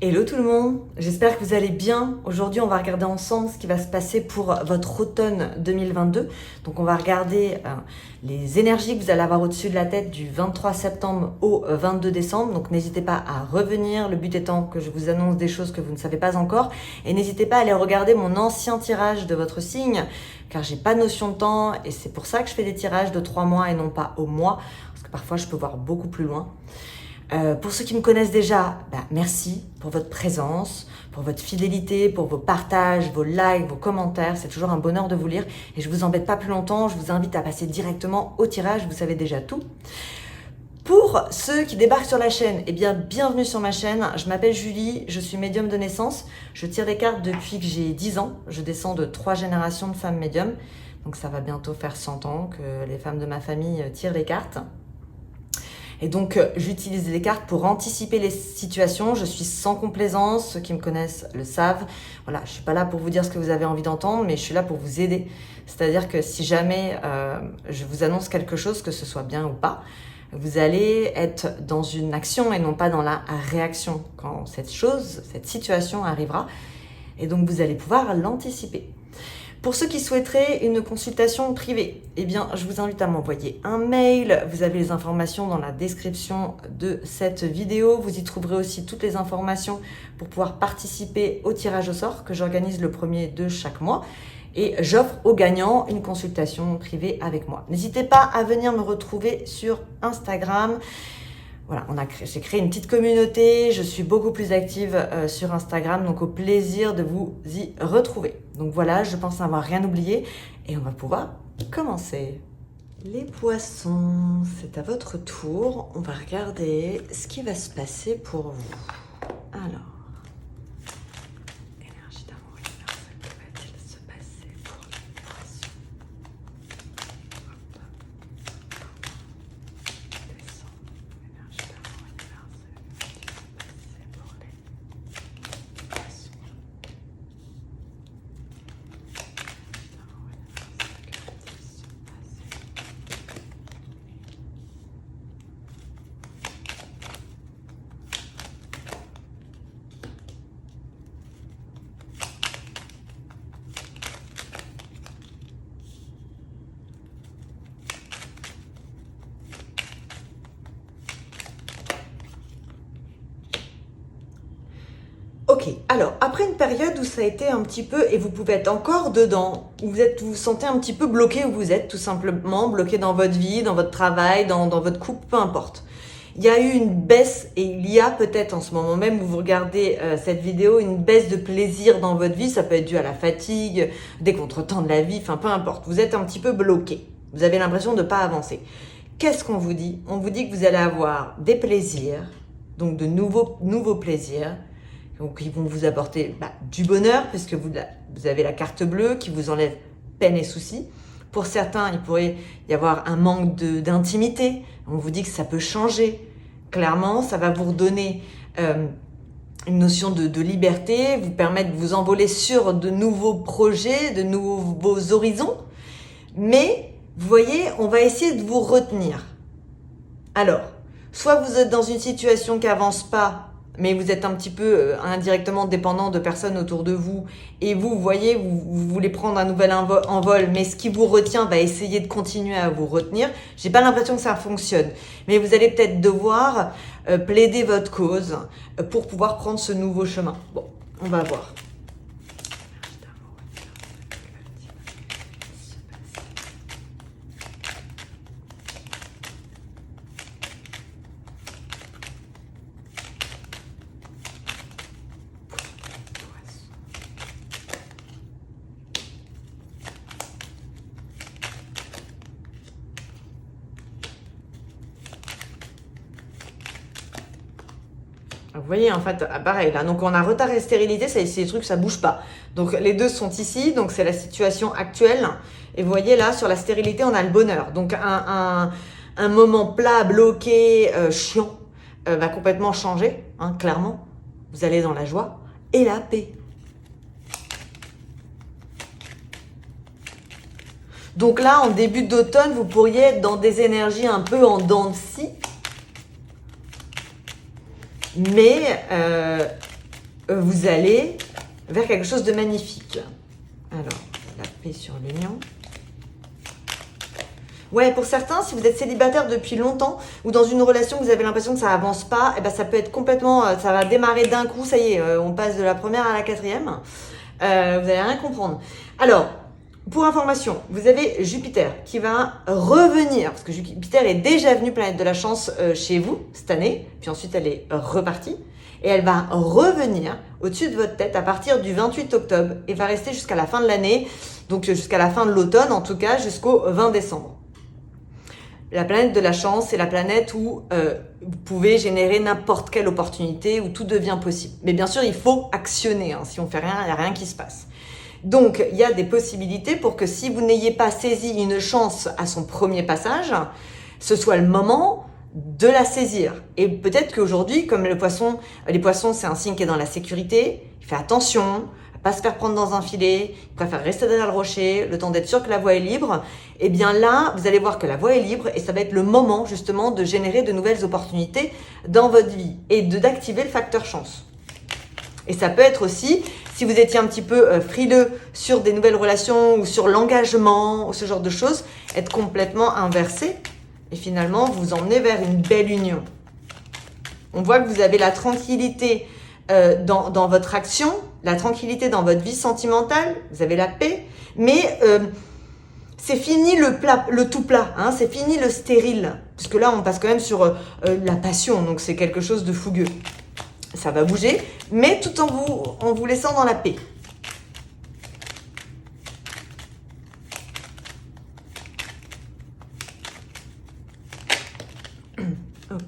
Hello tout le monde, j'espère que vous allez bien. Aujourd'hui on va regarder ensemble ce qui va se passer pour votre automne 2022. Donc on va regarder les énergies que vous allez avoir au-dessus de la tête du 23 septembre au 22 décembre. Donc n'hésitez pas à revenir, le but étant que je vous annonce des choses que vous ne savez pas encore. Et n'hésitez pas à aller regarder mon ancien tirage de votre signe, car j'ai pas notion de temps et c'est pour ça que je fais des tirages de 3 mois et non pas au mois, parce que parfois je peux voir beaucoup plus loin. Pour ceux qui me connaissent déjà, merci pour votre présence, pour votre fidélité, pour vos partages, vos likes, vos commentaires. C'est toujours un bonheur de vous lire et je vous embête pas plus longtemps. Je vous invite à passer directement au tirage, vous savez déjà tout. Pour ceux qui débarquent sur la chaîne, bienvenue sur ma chaîne. Je m'appelle Julie, je suis médium de naissance. Je tire des cartes depuis que j'ai 10 ans. Je descends de 3 générations de femmes médiums. Donc ça va bientôt faire 100 ans que les femmes de ma famille tirent les cartes. Et donc, j'utilise les cartes pour anticiper les situations. Je suis sans complaisance. Ceux qui me connaissent le savent. Voilà, je suis pas là pour vous dire ce que vous avez envie d'entendre, mais je suis là pour vous aider. C'est-à-dire que si jamais je vous annonce quelque chose, que ce soit bien ou pas, vous allez être dans une action et non pas dans la réaction quand cette situation arrivera. Et donc, vous allez pouvoir l'anticiper. Pour ceux qui souhaiteraient une consultation privée, je vous invite à m'envoyer un mail. Vous avez les informations dans la description de cette vidéo. Vous y trouverez aussi toutes les informations pour pouvoir participer au tirage au sort que j'organise le premier de chaque mois. Et j'offre aux gagnants une consultation privée avec moi. N'hésitez pas à venir me retrouver sur Instagram. Voilà, j'ai créé une petite communauté, je suis beaucoup plus active sur Instagram, donc au plaisir de vous y retrouver. Donc voilà, je pense n'avoir rien oublié et on va pouvoir commencer. Les poissons, c'est à votre tour. On va regarder ce qui va se passer pour vous. Alors, énergie d'amour universel, que va-t-il se passer pour les poissons? Ok, alors après une période où ça a été un petit peu, et vous pouvez être encore dedans, où vous vous sentez un petit peu bloqué où vous êtes, tout simplement bloqué dans votre vie, dans votre travail, dans votre couple, peu importe. Il y a eu une baisse, et il y a peut-être en ce moment même où vous regardez cette vidéo, une baisse de plaisir dans votre vie. Ça peut être dû à la fatigue, des contretemps de la vie, enfin peu importe. Vous êtes un petit peu bloqué, vous avez l'impression de ne pas avancer. Qu'est-ce qu'on vous dit? On vous dit que vous allez avoir des plaisirs, donc de nouveaux plaisirs, donc ils vont vous apporter du bonheur, puisque vous avez la carte bleue qui vous enlève peine et soucis. Pour certains, il pourrait y avoir un manque d'intimité. On vous dit que ça peut changer. Clairement, ça va vous redonner une notion de liberté, vous permettre de vous envoler sur de nouveaux projets, de nouveaux horizons. Mais, vous voyez, on va essayer de vous retenir. Alors, soit vous êtes dans une situation qui n'avance pas, mais vous êtes un petit peu indirectement dépendant de personnes autour de vous et vous voyez, vous voulez prendre un nouvel envol, mais ce qui vous retient va essayer de continuer à vous retenir. J'ai pas l'impression que ça fonctionne, mais vous allez peut-être devoir plaider votre cause pour pouvoir prendre ce nouveau chemin. Bon, on va voir. Vous voyez, en fait, pareil, là, donc on a retard et stérilité, c'est des trucs, ça bouge pas. Donc les deux sont ici, donc c'est la situation actuelle. Et vous voyez là, sur la stérilité, on a le bonheur. Donc un moment plat, bloqué, chiant, va complètement changer, hein, clairement. Vous allez dans la joie et la paix. Donc là, en début d'automne, vous pourriez être dans des énergies un peu en dents de scie. Mais vous allez vers quelque chose de magnifique. Alors, la paix sur l'union. Ouais, pour certains, si vous êtes célibataire depuis longtemps ou dans une relation vous avez l'impression que ça avance pas, eh ben ça peut être complètement, ça va démarrer d'un coup, ça y est, on passe de la première à la quatrième. Vous allez rien comprendre. Alors, pour information, vous avez Jupiter qui va revenir, parce que Jupiter est déjà venue planète de la chance chez vous cette année, puis ensuite elle est repartie, et elle va revenir au-dessus de votre tête à partir du 28 octobre et va rester jusqu'à la fin de l'année, donc jusqu'à la fin de l'automne, en tout cas jusqu'au 20 décembre. La planète de la chance, c'est la planète où vous pouvez générer n'importe quelle opportunité, où tout devient possible. Mais bien sûr, il faut actionner. Si on fait rien, il n'y a rien qui se passe. Donc, il y a des possibilités pour que si vous n'ayez pas saisi une chance à son premier passage, ce soit le moment de la saisir. Et peut-être qu'aujourd'hui, comme les poissons, c'est un signe qui est dans la sécurité, il fait attention, pas se faire prendre dans un filet, il préfère rester derrière le rocher, le temps d'être sûr que la voie est libre, et bien là, vous allez voir que la voie est libre et ça va être le moment justement de générer de nouvelles opportunités dans votre vie et d'activer le facteur chance. Et ça peut être aussi, si vous étiez un petit peu frileux sur des nouvelles relations ou sur l'engagement ou ce genre de choses, être complètement inversé et finalement vous emmener vers une belle union. On voit que vous avez la tranquillité dans votre action, la tranquillité dans votre vie sentimentale, vous avez la paix, mais c'est fini le tout plat, c'est fini le stérile, puisque là on passe quand même sur la passion, donc c'est quelque chose de fougueux. Ça va bouger, mais tout en vous laissant dans la paix. Ok.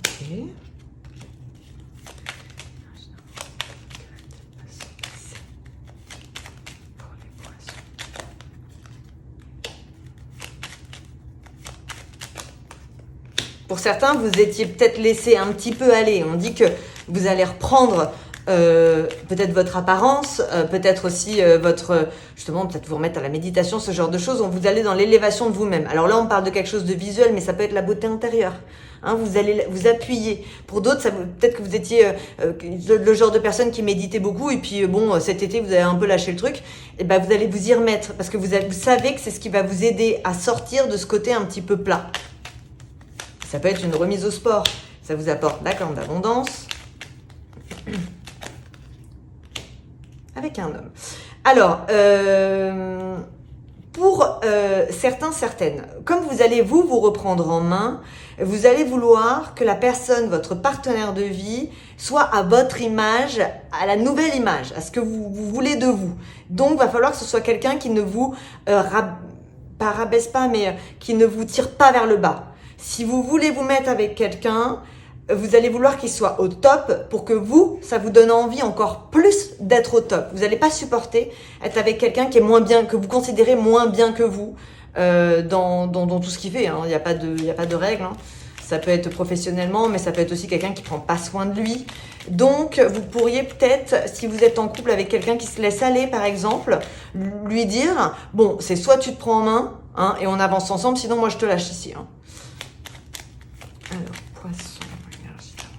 Pour certains, vous étiez peut-être laissé un petit peu aller. On dit que vous allez reprendre peut-être votre apparence, peut-être aussi justement, peut-être vous remettre à la méditation, ce genre de choses. Vous allez dans l'élévation de vous-même. Alors là, on parle de quelque chose de visuel, mais ça peut être la beauté intérieure. Vous allez vous appuyer. Pour d'autres, peut-être que vous étiez le genre de personne qui méditait beaucoup et puis cet été, vous avez un peu lâché le truc. Et ben, vous allez vous y remettre parce que vous savez que c'est ce qui va vous aider à sortir de ce côté un petit peu plat. Ça peut être une remise au sport. Ça vous apporte la corne d'abondance. Avec un homme. Alors, pour certains, certaines, comme vous allez vous reprendre en main, vous allez vouloir que la personne, votre partenaire de vie, soit à votre image, à la nouvelle image, à ce que vous voulez de vous. Donc, il va falloir que ce soit quelqu'un qui ne vous pas rabaisse pas, mais qui ne vous tire pas vers le bas. Si vous voulez vous mettre avec quelqu'un, vous allez vouloir qu'il soit au top pour que ça vous donne envie encore plus d'être au top. Vous n'allez pas supporter être avec quelqu'un qui est moins bien, que vous considérez moins bien que vous dans tout ce qu'il fait. Il n'y a pas de règle. Ça peut être professionnellement, mais ça peut être aussi quelqu'un qui prend pas soin de lui. Donc, vous pourriez peut-être, si vous êtes en couple avec quelqu'un qui se laisse aller, par exemple, lui dire, bon, c'est soit tu te prends en main, et on avance ensemble, sinon moi je te lâche ici. Alors, poisson, énergie d'amour,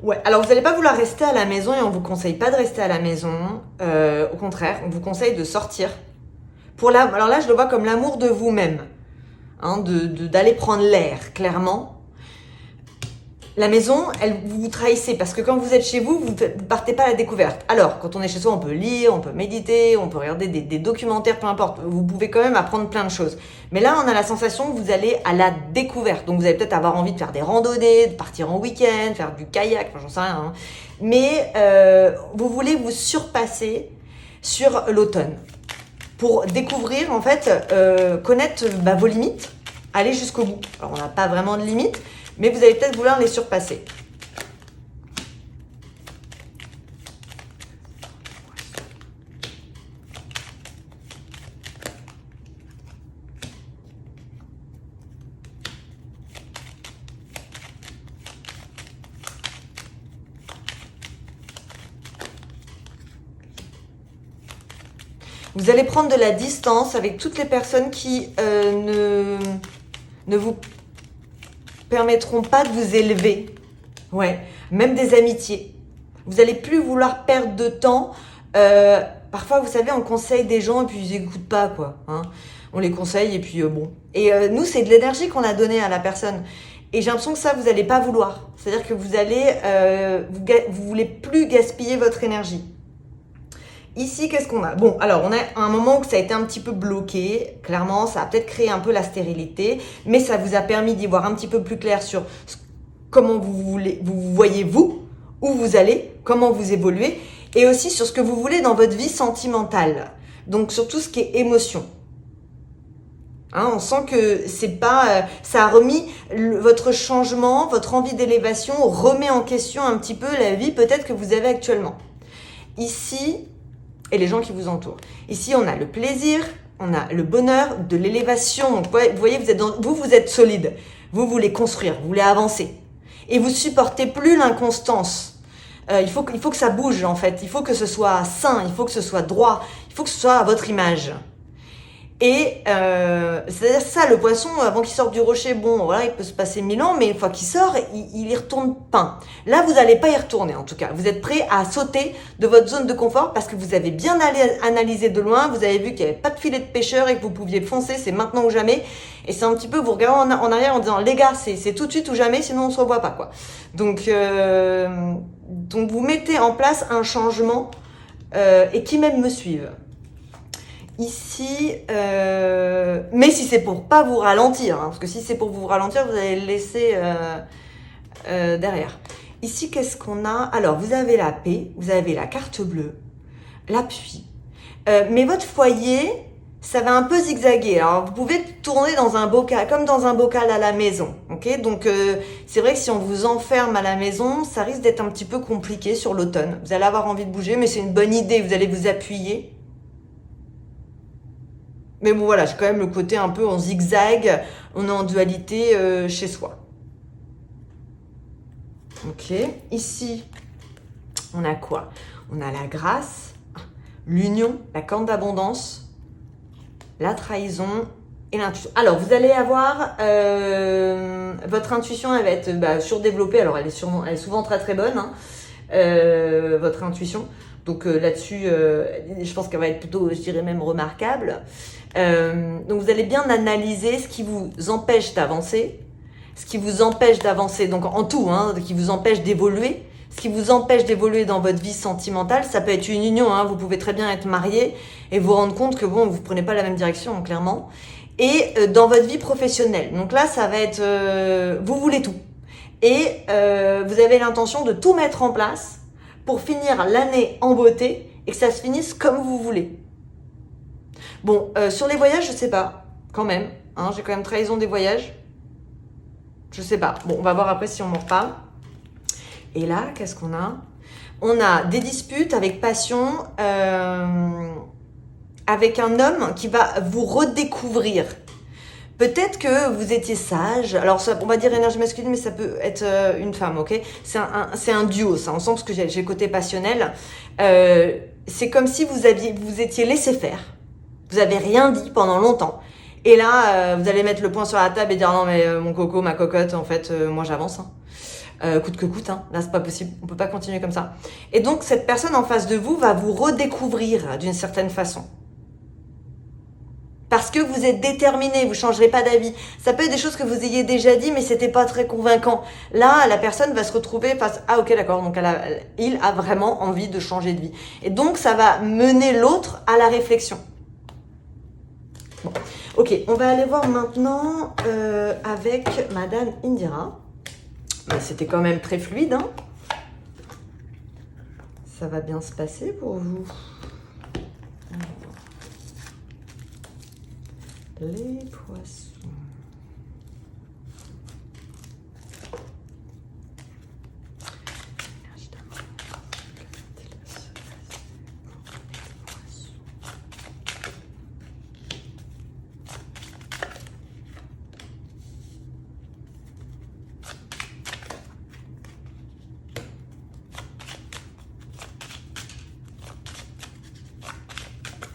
ouais, alors vous n'allez pas vouloir rester à la maison et on ne vous conseille pas de rester à la maison. Au contraire, on vous conseille de sortir. Alors là, je le vois comme l'amour de vous-même, d'aller prendre l'air, clairement. La maison, vous vous trahissez parce que quand vous êtes chez vous, vous ne partez pas à la découverte. Alors, quand on est chez soi, on peut lire, on peut méditer, on peut regarder des documentaires, peu importe. Vous pouvez quand même apprendre plein de choses. Mais là, on a la sensation que vous allez à la découverte. Donc, vous allez peut-être avoir envie de faire des randonnées, de partir en week-end, faire du kayak, enfin, j'en sais rien. Mais vous voulez vous surpasser sur l'automne pour découvrir, en fait, connaître vos limites, aller jusqu'au bout. Alors, on n'a pas vraiment de limites, mais vous allez peut-être vouloir les surpasser. Vous allez prendre de la distance avec toutes les personnes qui ne vous permettront pas de vous élever. Ouais, même des amitiés. Vous n'allez plus vouloir perdre de temps. Parfois, vous savez, on conseille des gens et puis ils n'écoutent pas, quoi. Hein. On les conseille et puis bon. Et nous, c'est de l'énergie qu'on a donnée à la personne. Et j'ai l'impression que ça, vous n'allez pas vouloir. C'est-à-dire que vous allez, vous voulez plus gaspiller votre énergie. Ici, qu'est-ce qu'on a? Bon, alors, on a un moment où ça a été un petit peu bloqué. Clairement, ça a peut-être créé un peu la stérilité. Mais ça vous a permis d'y voir un petit peu plus clair sur comment vous voyez vous, où vous allez, comment vous évoluez. Et aussi sur ce que vous voulez dans votre vie sentimentale. Donc, sur tout ce qui est émotion. Hein, on sent que c'est pas, ça a remis votre changement, votre envie d'élévation remet en question un petit peu la vie peut-être que vous avez actuellement. Ici, et les gens qui vous entourent. Ici, on a le plaisir, on a le bonheur de l'élévation. Donc, vous voyez, vous êtes solide. Vous voulez construire, vous voulez avancer. Et vous supportez plus l'inconstance. Il faut que ça bouge en fait. Il faut que ce soit sain, il faut que ce soit droit, il faut que ce soit à votre image. Et c'est-à-dire ça, le poisson, avant qu'il sorte du rocher, bon, voilà, il peut se passer 1000 ans, mais une fois qu'il sort, il y retourne pas. Là, vous n'allez pas y retourner, en tout cas. Vous êtes prêt à sauter de votre zone de confort parce que vous avez bien analysé de loin, vous avez vu qu'il n'y avait pas de filet de pêcheur et que vous pouviez foncer, c'est maintenant ou jamais. Et c'est un petit peu, vous regardez en arrière en disant, les gars, c'est tout de suite ou jamais, sinon on se revoit pas, quoi. Donc vous mettez en place un changement et qui même me suivent. Ici, mais si c'est pour pas vous ralentir, hein, parce que si c'est pour vous ralentir, vous allez le laisser derrière. Ici, qu'est-ce qu'on a? Alors, vous avez la paix, vous avez la carte bleue, l'appui. Mais votre foyer, ça va un peu zigzaguer. Alors, vous pouvez tourner dans un bocal, comme dans un bocal à la maison. Ok? Donc, c'est vrai que si on vous enferme à la maison, ça risque d'être un petit peu compliqué sur l'automne. Vous allez avoir envie de bouger, mais c'est une bonne idée. Vous allez vous appuyer. Mais bon, voilà, j'ai quand même le côté un peu en zigzag. On est en dualité chez soi. Ok. Ici, on a quoi? On a la grâce, l'union, la corne d'abondance, la trahison et l'intuition. Alors, vous allez avoir... votre intuition, elle va être surdéveloppée. Alors, elle est souvent très très bonne, hein, votre intuition. Donc là-dessus, je pense qu'elle va être plutôt, je dirais même remarquable. Donc vous allez bien analyser ce qui vous empêche d'avancer, ce qui vous empêche d'avancer, donc en tout, hein, qui vous empêche d'évoluer, ce qui vous empêche d'évoluer dans votre vie sentimentale. Ça peut être une union, hein, vous pouvez très bien être marié et vous rendre compte que bon, vous prenez pas la même direction, hein, clairement. Et dans votre vie professionnelle, donc là, ça va être, vous voulez tout. Et vous avez l'intention de tout mettre en place pour finir l'année en beauté et que ça se finisse comme vous voulez. Bon, sur les voyages, je sais pas, quand même. Hein, j'ai quand même trahison des voyages. Je sais pas. Bon, on va voir après si on m'en reparle. Et là, qu'est-ce qu'on a? On a des disputes avec passion, avec un homme qui va vous redécouvrir. Peut-être que vous étiez sage. Alors, ça, on va dire énergie masculine, mais ça peut être une femme, ok? C'est un duo, ça. Ensemble, parce que j'ai le côté passionnel. C'est comme si vous étiez laissé faire. Vous avez rien dit pendant longtemps. Et là, vous allez mettre le poing sur la table et dire non mais mon coco, ma cocotte, en fait, moi j'avance. Hein. Coûte que coûte, hein. Là c'est pas possible, on peut pas continuer comme ça. Et donc cette personne en face de vous va vous redécouvrir d'une certaine façon. Parce que vous êtes déterminé, vous changerez pas d'avis. Ça peut être des choses que vous ayez déjà dit, mais c'était pas très convaincant. Là, la personne va se retrouver face, ah ok d'accord, donc il a vraiment envie de changer de vie. Et donc ça va mener l'autre à la réflexion. Bon. Ok, on va aller voir maintenant avec Madame Indira. C'était quand même très fluide. Hein. Ça va bien se passer pour vous. Alors, les poissons.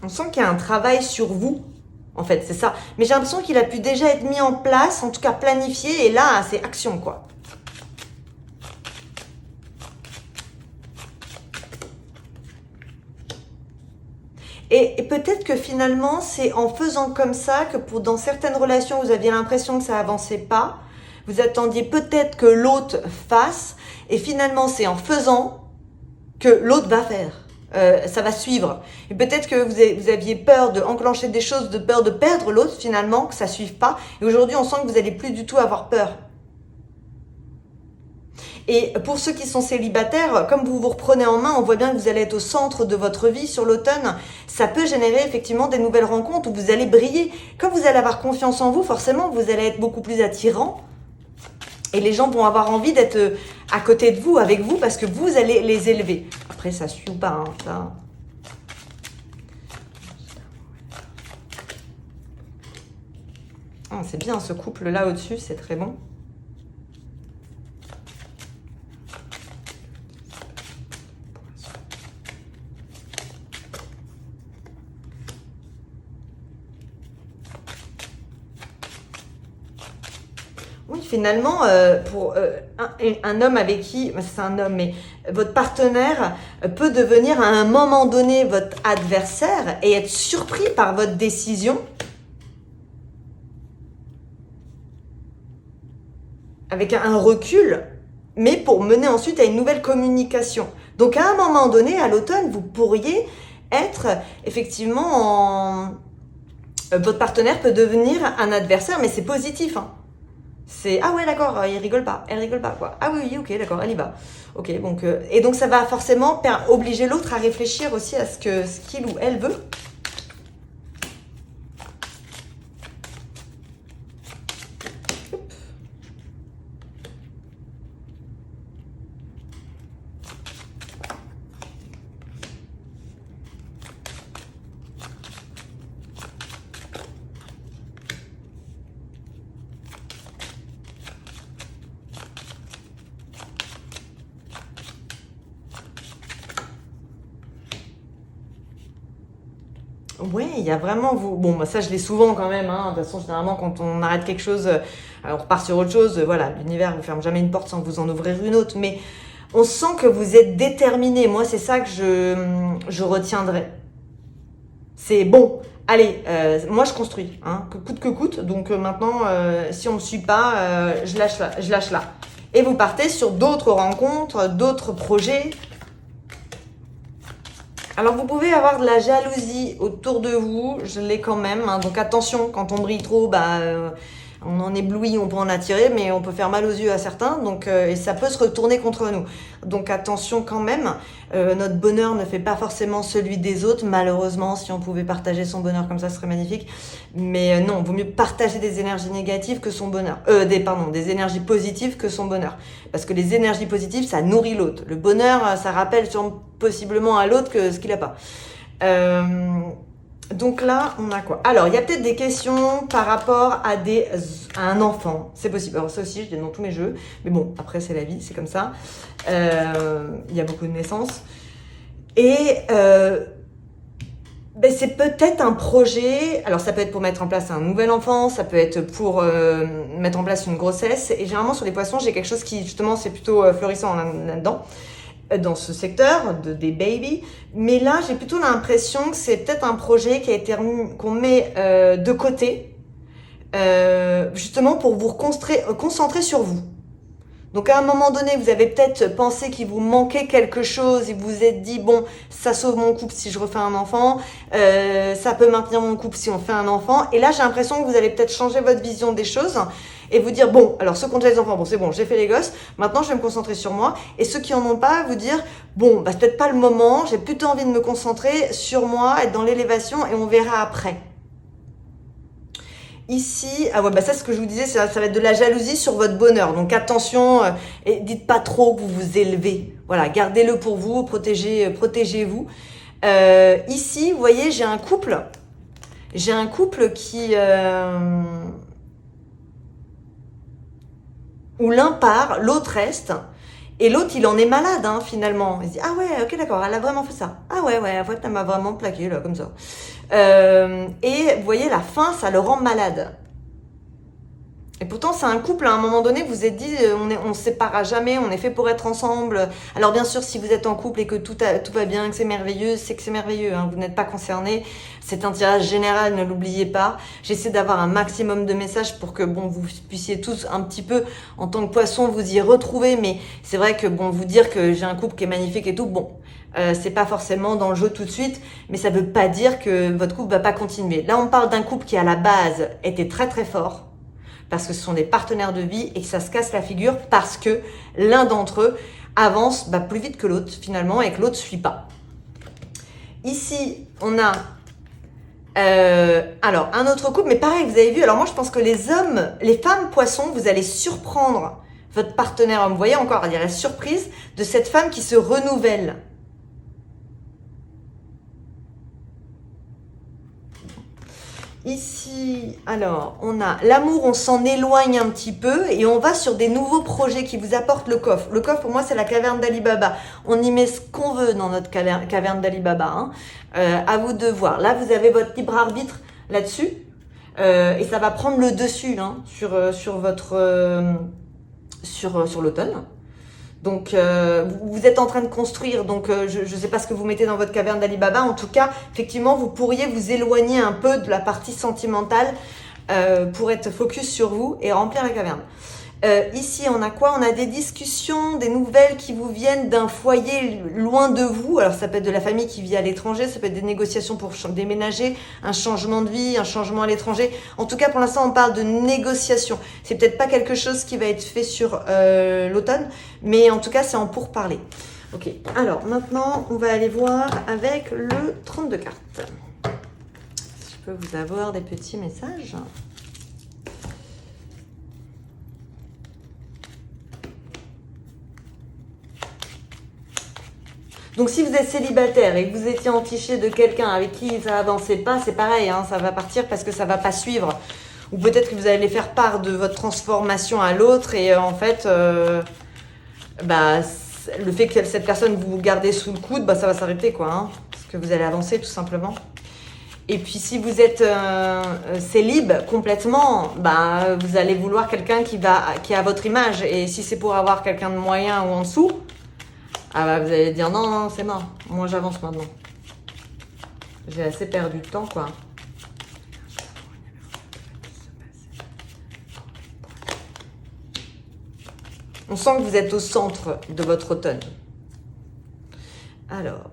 On sent qu'il y a un travail sur vous, en fait, c'est ça. Mais j'ai l'impression qu'il a pu déjà être mis en place, en tout cas planifié, et là, c'est action, quoi. Et peut-être que finalement, c'est en faisant comme ça que dans certaines relations, vous aviez l'impression que ça avançait pas. Vous attendiez peut-être que l'autre fasse, et finalement, c'est en faisant que l'autre va faire. Ça va suivre. Et peut-être que vous aviez peur de enclencher des choses, de peur de perdre l'autre finalement, que ça suive pas. Et aujourd'hui, on sent que vous n'allez plus du tout avoir peur. Et pour ceux qui sont célibataires, comme vous vous reprenez en main, on voit bien que vous allez être au centre de votre vie sur l'automne. Ça peut générer effectivement des nouvelles rencontres où vous allez briller. Comme vous allez avoir confiance en vous, forcément, vous allez être beaucoup plus attirant. Et les gens vont avoir envie d'être à côté de vous, avec vous, parce que vous allez les élever. Après, ça suit ou pas, hein, ça. Ah, c'est bien, ce couple-là au-dessus, c'est très bon. Oui, finalement, pour un homme avec qui, c'est un homme, mais votre partenaire peut devenir à un moment donné votre adversaire et être surpris par votre décision avec un recul, mais pour mener ensuite à une nouvelle communication. Donc à un moment donné, à l'automne, vous pourriez être effectivement votre partenaire peut devenir un adversaire, mais c'est positif, hein. C'est ah ouais d'accord, il rigole pas, elle rigole pas quoi. Ah oui ok d'accord, elle y va. Ok donc et donc ça va forcément obliger l'autre à réfléchir aussi à ce qu'il ou elle veut. Ouais, il y a vraiment vous. Bon, bah ça, je l'ai souvent quand même. Hein. De toute façon, généralement, quand on arrête quelque chose, on repart sur autre chose. Voilà, l'univers vous ferme jamais une porte sans vous en ouvrir une autre. Mais on sent que vous êtes déterminé. Moi, c'est ça que je retiendrai. C'est bon. Allez, moi, je construis, hein, que coûte. Donc maintenant, si on me suit pas, je lâche là. Et vous partez sur d'autres rencontres, d'autres projets. Alors vous pouvez avoir de la jalousie autour de vous, je l'ai quand même, hein, donc attention, quand on brille trop, on en éblouit, on peut en attirer, mais on peut faire mal aux yeux à certains, donc et ça peut se retourner contre nous. Donc attention quand même, notre bonheur ne fait pas forcément celui des autres, malheureusement, si on pouvait partager son bonheur comme ça, ce serait magnifique. Mais non, vaut mieux partager des énergies négatives que son bonheur. Des énergies positives que son bonheur. Parce que les énergies positives, ça nourrit l'autre. Le bonheur, ça rappelle possiblement à l'autre que ce qu'il n'a pas. Donc là, on a quoi? Alors, il y a peut-être des questions par rapport à un enfant. C'est possible. Alors ça aussi, je dis dans tous mes jeux. Mais bon, après, c'est la vie, c'est comme ça. Il y a beaucoup de naissances. Et c'est peut-être un projet. Alors, ça peut être pour mettre en place un nouvel enfant. Ça peut être pour mettre en place une grossesse. Et généralement, sur les poissons, j'ai quelque chose qui, justement, c'est plutôt florissant là-dedans. Dans ce secteur des babies, mais là j'ai plutôt l'impression que c'est peut-être un projet qui a été qu'on met de côté justement pour vous concentrer sur vous. Donc à un moment donné vous avez peut-être pensé qu'il vous manquait quelque chose et vous vous êtes dit bon ça sauve mon couple si je refais un enfant, ça peut maintenir mon couple si on fait un enfant, et là j'ai l'impression que vous allez peut-être changer votre vision des choses et vous dire bon alors ceux qui ont déjà les enfants, bon c'est bon j'ai fait les gosses, maintenant je vais me concentrer sur moi, et ceux qui en ont pas vous dire bon c'est peut-être pas le moment, j'ai plutôt envie de me concentrer sur moi, être dans l'élévation et on verra après. Ici, ça c'est ce que je vous disais, ça va être de la jalousie sur votre bonheur. Donc attention, et dites pas trop que vous vous élevez. Voilà, gardez-le pour vous, protégez-vous. Ici, vous voyez, j'ai un couple qui où l'un part, l'autre reste. Et l'autre, il en est malade, hein, finalement. Il se dit, ah ouais, ok, d'accord, elle a vraiment fait ça. Ah ouais, en fait, elle m'a vraiment plaqué, là, comme ça. Et vous voyez, la faim, ça le rend malade. Et pourtant, c'est un couple, à un moment donné, vous vous êtes dit, on se séparera jamais, on est fait pour être ensemble. Alors bien sûr, si vous êtes en couple et que tout va bien, que c'est merveilleux, c'est que c'est merveilleux, hein, vous n'êtes pas concerné. C'est un tirage général, ne l'oubliez pas. J'essaie d'avoir un maximum de messages pour que bon, vous puissiez tous un petit peu, en tant que poisson, vous y retrouver. Mais c'est vrai que bon, vous dire que j'ai un couple qui est magnifique et tout, bon, c'est pas forcément dans le jeu tout de suite, mais ça veut pas dire que votre couple va pas continuer. Là, on parle d'un couple qui à la base était très très fort, parce que ce sont des partenaires de vie et que ça se casse la figure parce que l'un d'entre eux avance plus vite que l'autre finalement et que l'autre ne suit pas. Ici, on a alors un autre couple, mais pareil, vous avez vu, alors moi je pense que les femmes poissons, vous allez surprendre votre partenaire homme. Vous voyez encore, il y a la surprise de cette femme qui se renouvelle. Ici, alors, on a l'amour, on s'en éloigne un petit peu et on va sur des nouveaux projets qui vous apportent le coffre. Le coffre, pour moi, c'est la caverne d'Ali Baba. On y met ce qu'on veut dans notre caverne d'Ali Baba. Hein. À vous de voir. Là, vous avez votre libre arbitre là-dessus et ça va prendre le dessus hein, sur l'automne. Donc, vous êtes en train de construire, donc je ne sais pas ce que vous mettez dans votre caverne d'Ali Baba. En tout cas, effectivement, vous pourriez vous éloigner un peu de la partie sentimentale pour être focus sur vous et remplir la caverne. Ici, on a quoi? On a des discussions, des nouvelles qui vous viennent d'un foyer loin de vous. Alors, ça peut être de la famille qui vit à l'étranger, ça peut être des négociations pour déménager, un changement de vie, un changement à l'étranger. En tout cas, pour l'instant, on parle de négociation. C'est peut-être pas quelque chose qui va être fait sur l'automne, mais en tout cas, c'est en pourparlers. Ok, alors maintenant, on va aller voir avec le 32 cartes. Je peux vous avoir des petits messages. Donc si vous êtes célibataire et que vous étiez entiché de quelqu'un avec qui ça avançait pas, c'est pareil, hein, ça va partir parce que ça va pas suivre. Ou peut-être que vous allez faire part de votre transformation à l'autre et en fait, le fait que cette personne vous gardez sous le coude, ça va s'arrêter quoi, hein, parce que vous allez avancer tout simplement. Et puis si vous êtes célib complètement, vous allez vouloir quelqu'un qui a votre image. Et si c'est pour avoir quelqu'un de moyen ou en dessous, vous allez dire non, c'est mort. Moi, j'avance maintenant. J'ai assez perdu de temps, quoi. On sent que vous êtes au centre de votre automne. Alors.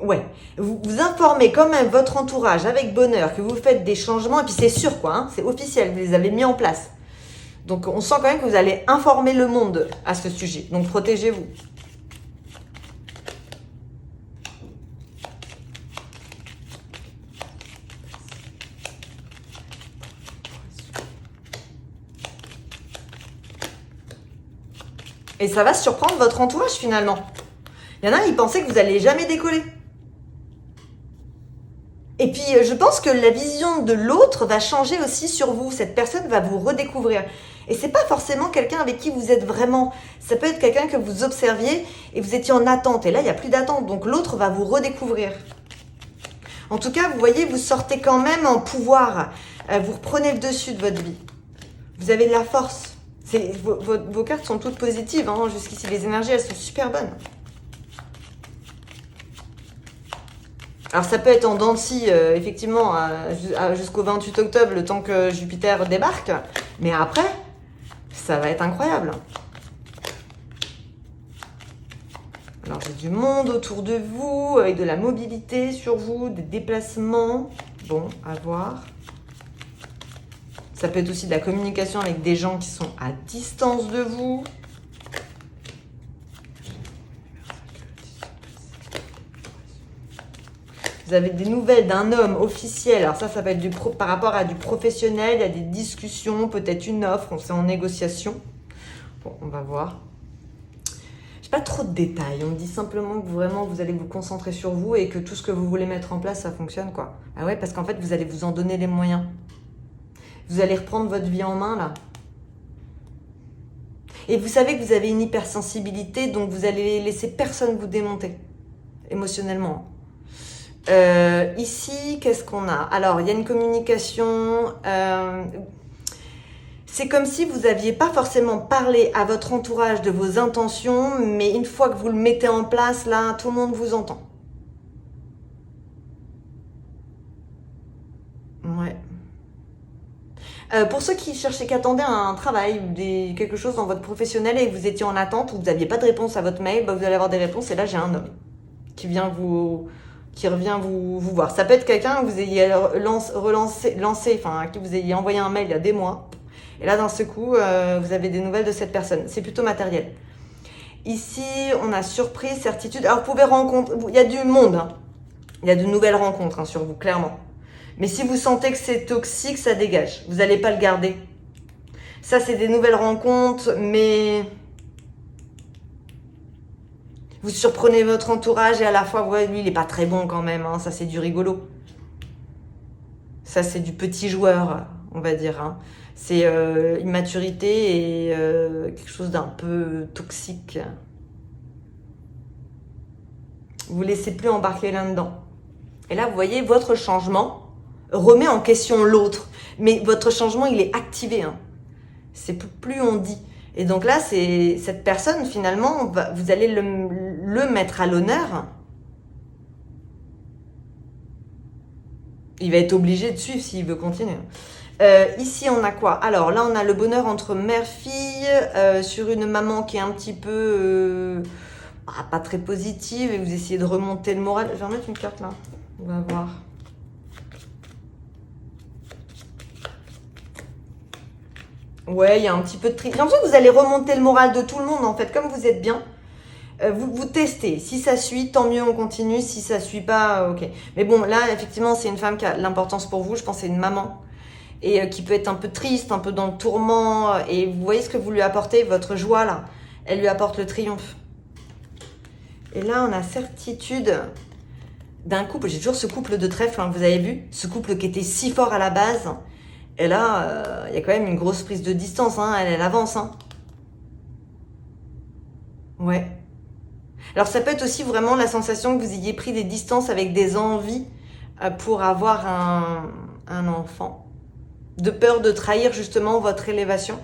Ouais, vous informez quand même votre entourage avec bonheur que vous faites des changements et puis c'est sûr quoi, hein, c'est officiel, vous les avez mis en place. Donc on sent quand même que vous allez informer le monde à ce sujet, donc protégez-vous. Et ça va surprendre votre entourage finalement. Il y en a, ils pensaient que vous n'alliez jamais décoller. Et puis, je pense que la vision de l'autre va changer aussi sur vous. Cette personne va vous redécouvrir. Et c'est pas forcément quelqu'un avec qui vous êtes vraiment. Ça peut être quelqu'un que vous observiez et vous étiez en attente. Et là, il n'y a plus d'attente. Donc, l'autre va vous redécouvrir. En tout cas, vous voyez, vous sortez quand même en pouvoir. Vous reprenez le dessus de votre vie. Vous avez de la force. Vos cartes sont toutes positives. Hein. Jusqu'ici, les énergies, elles sont super bonnes. Alors ça peut être en dents de scie, effectivement, jusqu'au 28 octobre, le temps que Jupiter débarque. Mais après, ça va être incroyable. Alors j'ai du monde autour de vous, avec de la mobilité sur vous, des déplacements. Bon, à voir. Ça peut être aussi de la communication avec des gens qui sont à distance de vous. Vous avez des nouvelles d'un homme officiel. Alors ça va être par rapport à du professionnel. Il y a des discussions, peut-être une offre. On est en négociation. Bon, on va voir. Je n'ai pas trop de détails. On me dit simplement que vraiment, vous allez vous concentrer sur vous et que tout ce que vous voulez mettre en place, ça fonctionne, quoi. Ah ouais, parce qu'en fait, vous allez vous en donner les moyens. Vous allez reprendre votre vie en main, là. Et vous savez que vous avez une hypersensibilité, donc vous allez laisser personne vous démonter, émotionnellement. Ici, qu'est-ce qu'on a? Alors, il y a une communication... c'est comme si vous n'aviez pas forcément parlé à votre entourage de vos intentions, mais une fois que vous le mettez en place, là, tout le monde vous entend. Ouais. Pour ceux qui attendaient un travail, quelque chose dans votre professionnel et que vous étiez en attente ou que vous n'aviez pas de réponse à votre mail, bah vous allez avoir des réponses. Et là, j'ai un homme qui revient vous voir. Ça peut être quelqu'un que vous ayez lancé, enfin, à qui vous ayez envoyé un mail il y a des mois. Et là, d'un seul coup, vous avez des nouvelles de cette personne. C'est plutôt matériel. Ici, on a surprise, certitude. Alors, vous pouvez rencontrer... Il y a du monde. Hein. Il y a de nouvelles rencontres hein, sur vous, clairement. Mais si vous sentez que c'est toxique, ça dégage. Vous n'allez pas le garder. Ça, c'est des nouvelles rencontres, mais... Vous surprenez votre entourage et à la fois, ouais, lui, il n'est pas très bon quand même. Hein. Ça, c'est du rigolo. Ça, c'est du petit joueur, on va dire. Hein. C'est immaturité et quelque chose d'un peu toxique. Vous ne laissez plus embarquer là-dedans. Et là, vous voyez, votre changement remet en question l'autre. Mais votre changement, il est activé. Hein. C'est plus on dit. Et donc là, c'est cette personne, finalement, vous allez le mettre à l'honneur. Il va être obligé de suivre s'il veut continuer. Ici, on a quoi? Alors là, on a le bonheur entre mère-fille sur une maman qui est un petit peu pas très positive et vous essayez de remonter le moral. Je vais remettre une carte là. On va voir. Ouais, il y a un petit peu de tri. J'ai l'impression que vous allez remonter le moral de tout le monde en fait, comme vous êtes bien. Vous testez. Si ça suit, tant mieux, on continue. Si ça suit pas, ok. Mais bon, là, effectivement, c'est une femme qui a l'importance pour vous. Je pense que c'est une maman. Et qui peut être un peu triste, un peu dans le tourment. Et vous voyez ce que vous lui apportez, votre joie, là. Elle lui apporte le triomphe. Et là, on a certitude d'un couple. J'ai toujours ce couple de trèfle, hein, vous avez vu? Ce couple qui était si fort à la base. Et là, il y a quand même une grosse prise de distance. Hein, elle avance. Hein. Ouais. Alors, ça peut être aussi vraiment la sensation que vous ayez pris des distances avec des envies pour avoir un enfant. De peur de trahir justement votre élévation.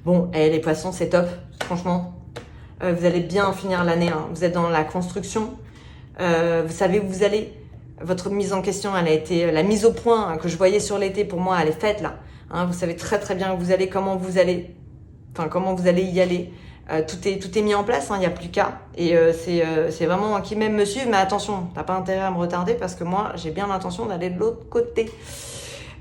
Bon, les poissons, c'est top, franchement. Vous allez bien finir l'année. Hein. Vous êtes dans la construction. Vous savez où vous allez. Votre mise en question, elle a été... La mise au point hein, que je voyais sur l'été, pour moi, elle est faite là. Hein, vous savez très très bien où vous allez, comment vous allez y aller. Tout est mis en place, il n'y a plus qu'à. Et c'est vraiment qui m'aime me suivre. Mais attention, t'as pas intérêt à me retarder parce que moi, j'ai bien l'intention d'aller de l'autre côté.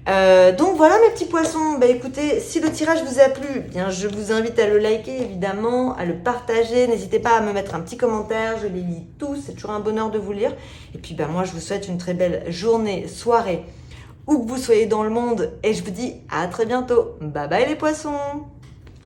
Donc voilà mes petits poissons, bah écoutez, si le tirage vous a plu, bien je vous invite à le liker évidemment, à le partager, n'hésitez pas à me mettre un petit commentaire, je les lis tous, c'est toujours un bonheur de vous lire. Et puis bah moi je vous souhaite une très belle journée, soirée, où que vous soyez dans le monde, et je vous dis à très bientôt. Bye bye les poissons.